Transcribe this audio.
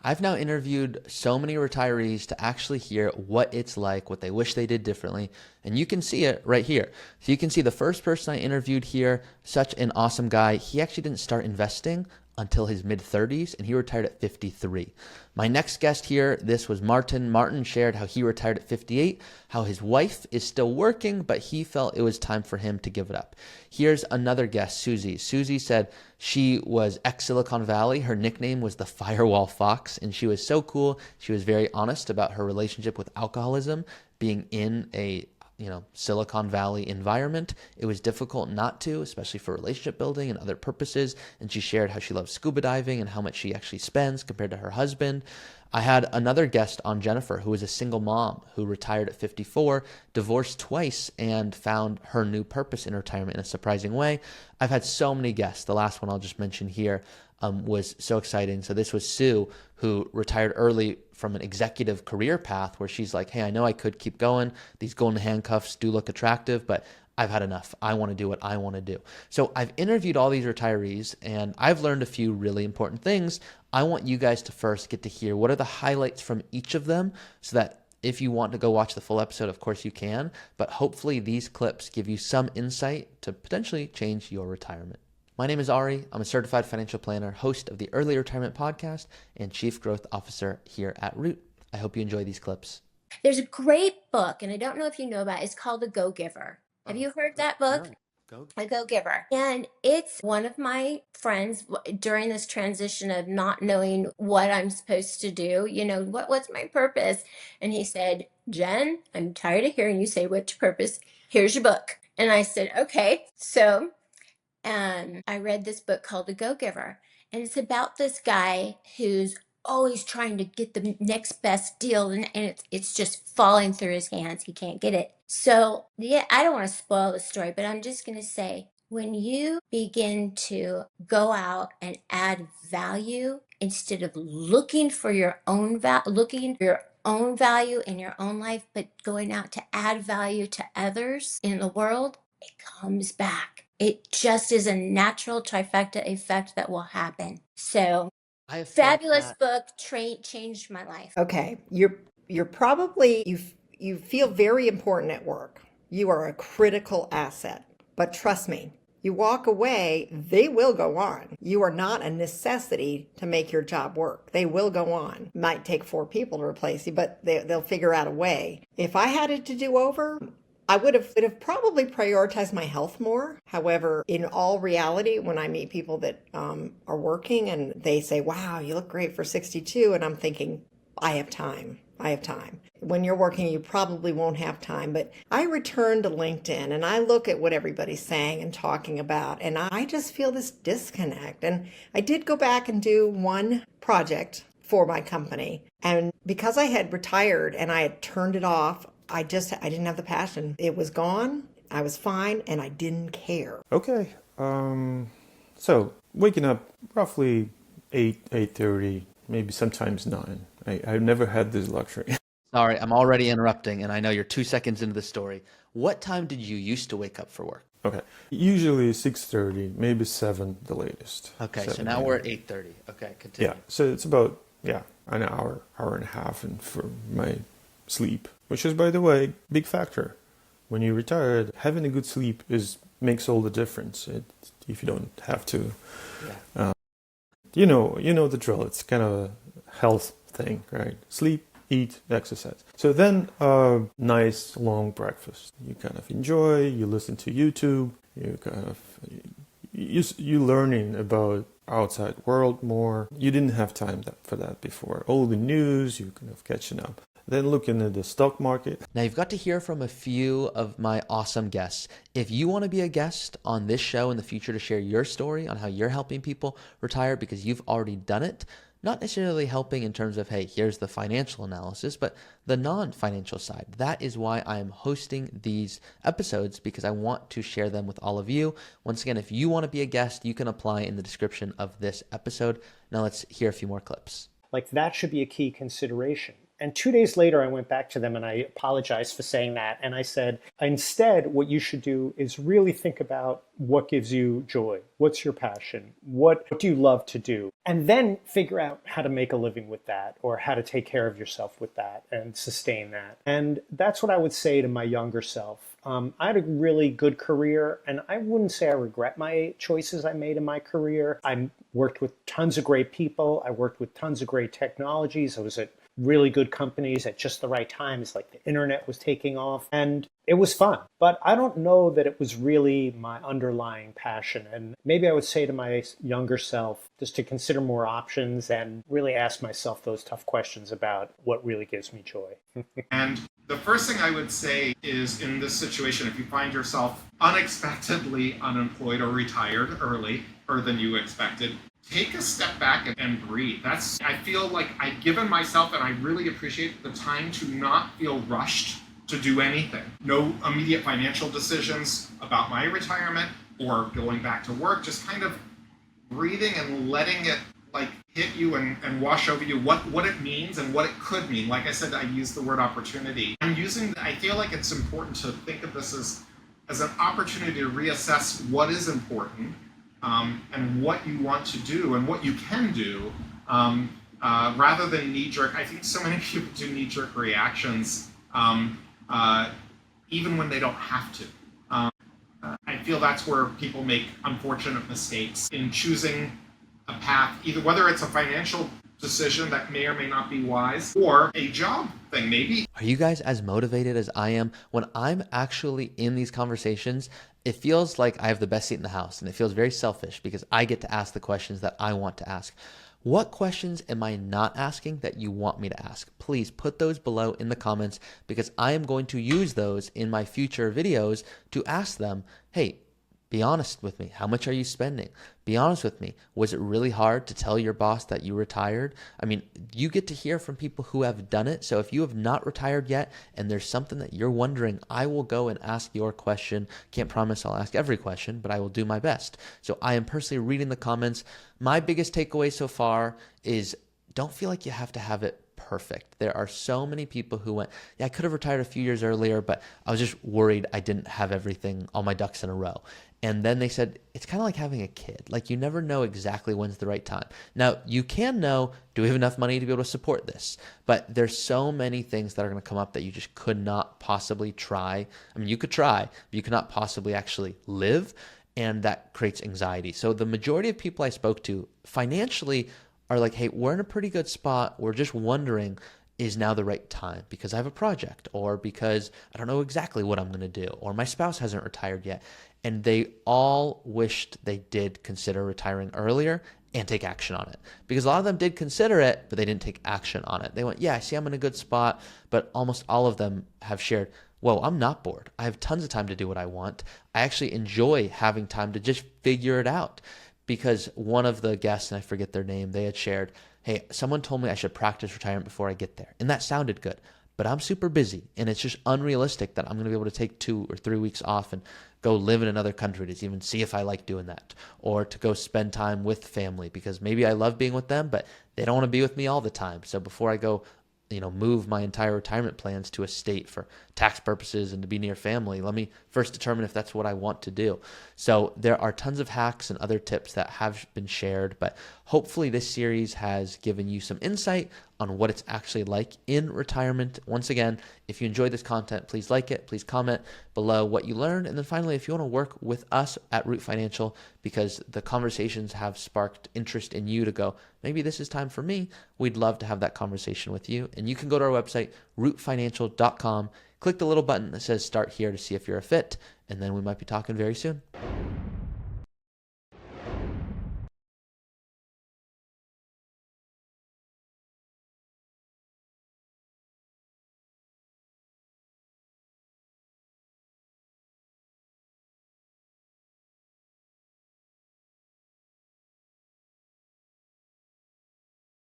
I've now interviewed so many retirees to actually hear what it's like, what they wish they did differently. And you can see it right here. So you can see the first person I interviewed here, such an awesome guy. He actually didn't start investing until his mid-30s, and he retired at 53. My next guest here, this was Martin. Martin shared how he retired at 58, how his wife is still working, but he felt it was time for him to give it up. Here's another guest, Susie. Susie said she was ex-Silicon Valley. Her nickname was the Firewall Fox, and she was so cool. She was very honest about her relationship with alcoholism, being in a Silicon Valley environment. It was difficult not to, especially for relationship building and other purposes. And she shared how she loves scuba diving and how much she actually spends compared to her husband. I had another guest on, Jennifer, who was a single mom who retired at 54, divorced twice, and found her new purpose in retirement in a surprising way. I've had so many guests. The last one I'll just mention here was so exciting. So this was Sue, who retired early from an executive career path where she's like, hey, I know I could keep going. These golden handcuffs do look attractive, but I've had enough. I want to do what I want to do. So I've interviewed all these retirees, and I've learned a few really important things. I want you guys to first get to hear what are the highlights from each of them, so that if you want to go watch the full episode, of course you can, but hopefully these clips give you some insight to potentially change your retirement. My name is Ari. I'm a certified financial planner, host of the Early Retirement Podcast, and Chief Growth Officer here at Root. I hope you enjoy these clips. There's a great book, and I don't know if you know about it. It's called The Go-Giver. Have you heard that book? No. A Go-Giver. And it's one of my friends during this transition of not knowing what I'm supposed to do. What's my purpose? And he said, Jen, I'm tired of hearing you say what's your purpose. Here's your book. And I said, okay. So I read this book called The Go-Giver, and it's about this guy who's always trying to get the next best deal, and it's just falling through his hands. He can't get it. So, yeah, I don't want to spoil the story, but I'm just going to say, when you begin to go out and add value instead of looking for your own value in your own life, but going out to add value to others in the world, it comes back. It just is a natural trifecta effect that will happen. So, fabulous book, changed my life. Okay, you're probably you feel very important at work. You are a critical asset. But trust me, you walk away, they will go on. You are not a necessity to make your job work. They will go on. Might take 4 people to replace you, but they'll figure out a way. If I had it to do over, I would have probably prioritized my health more. However, in all reality, when I meet people that are working and they say, wow, you look great for 62, and I'm thinking, I have time. When you're working, you probably won't have time. But I return to LinkedIn and I look at what everybody's saying and talking about, and I just feel this disconnect. And I did go back and do one project for my company. And because I had retired and I had turned it off, I didn't have the passion. It was gone. I was fine, and I didn't care. Okay. So waking up roughly 8:30, maybe sometimes 9. I've never had this luxury. Sorry, I'm already interrupting, and I know you're 2 seconds into the story. What time did you used to wake up for work? Okay. Usually 6:30, maybe 7 the latest. Okay, so 7 now a.m. we're at 8:30. Okay, continue. Yeah, so it's about, an hour and a half and for my sleep, which is, by the way, big factor. When you retired, having a good sleep makes all the difference. If you don't have to, you know the drill. It's kind of a health thing, right? Sleep, eat, exercise. So then, nice long breakfast. You kind of enjoy. You listen to YouTube. You learning about outside world more. You didn't have time for that before. All the news, you kind of catching up. Then looking at the stock market. Now you've got to hear from a few of my awesome guests. If you want to be a guest on this show in the future to share your story on how you're helping people retire because you've already done it, not necessarily helping in terms of, hey, here's the financial analysis, but the non-financial side. That is why I am hosting these episodes, because I want to share them with all of you. Once again, if you want to be a guest, you can apply in the description of this episode. Now let's hear a few more clips. Like, that should be a key consideration. And 2 days later, I went back to them and I apologized for saying that. And I said, instead, what you should do is really think about what gives you joy. What's your passion? What do you love to do? And then figure out how to make a living with that, or how to take care of yourself with that and sustain that. And that's what I would say to my younger self. I had a really good career, and I wouldn't say I regret my choices I made in my career. I worked with tons of great people. I worked with tons of great technologies. I was at really good companies at just the right time. It's like the internet was taking off, and it was fun. But I don't know that it was really my underlying passion. And maybe I would say to my younger self just to consider more options and really ask myself those tough questions about what really gives me joy. And the first thing I would say is, in this situation, if you find yourself unexpectedly unemployed or retired earlier than you expected, take a step back and breathe. I feel like I've given myself, and I really appreciate the time to not feel rushed to do anything. No immediate financial decisions about my retirement or going back to work, just kind of breathing and letting it like hit you and wash over you what it means and what it could mean. Like I said, I use the word opportunity. I feel like it's important to think of this as an opportunity to reassess what is important, and what you want to do and what you can do, rather than knee-jerk. I think so many people do knee-jerk reactions, even when they don't have to. I feel that's where people make unfortunate mistakes in choosing a path, either whether it's a financial decision that may or may not be wise, or a job thing, maybe. Are you guys as motivated as I am? When I'm actually in these conversations, it feels like I have the best seat in the house, and it feels very selfish because I get to ask the questions that I want to ask. What questions am I not asking that you want me to ask? Please put those below in the comments, because I am going to use those in my future videos to ask them, hey, be honest with me. How much are you spending? Be honest with me. Was it really hard to tell your boss that you retired? I mean, you get to hear from people who have done it. So if you have not retired yet and there's something that you're wondering, I will go and ask your question. Can't promise I'll ask every question, but I will do my best. So I am personally reading the comments. My biggest takeaway so far is don't feel like you have to have it perfect. There are so many people who went, yeah, I could have retired a few years earlier, but I was just worried I didn't have everything, all my ducks in a row. And then they said, it's kind of like having a kid. Like, you never know exactly when's the right time. Now, you can know, do we have enough money to be able to support this? But there's so many things that are going to come up that you just could not possibly try. I mean, you could try, but you could not possibly actually live. And that creates anxiety. So the majority of people I spoke to financially are like, hey, we're in a pretty good spot. We're just wondering, is now the right time because I have a project, or because I don't know exactly what I'm going to do, or my spouse hasn't retired yet. And they all wished they did consider retiring earlier and take action on it, because a lot of them did consider it, but they didn't take action on it. They went, yeah, I see I'm in a good spot. But almost all of them have shared, whoa, I'm not bored. I have tons of time to do what I want. I actually enjoy having time to just figure it out. Because one of the guests, and I forget their name, they had shared, hey, someone told me I should practice retirement before I get there. And that sounded good, but I'm super busy, and it's just unrealistic that I'm going to be able to take 2 or 3 weeks off and go live in another country to even see if I like doing that, or to go spend time with family, because maybe I love being with them, but they don't want to be with me all the time. So before I go, move my entire retirement plans to a state for tax purposes and to be near family, let me first determine if that's what I want to do. So there are tons of hacks and other tips that have been shared, but hopefully this series has given you some insight on what it's actually like in retirement. Once again, if you enjoyed this content, please like it, please comment below what you learned. And then finally, if you want to work with us at Root Financial, because the conversations have sparked interest in you to go, maybe this is time for me, we'd love to have that conversation with you. And you can go to our website, rootfinancial.com, click the little button that says start here to see if you're a fit, and then we might be talking very soon.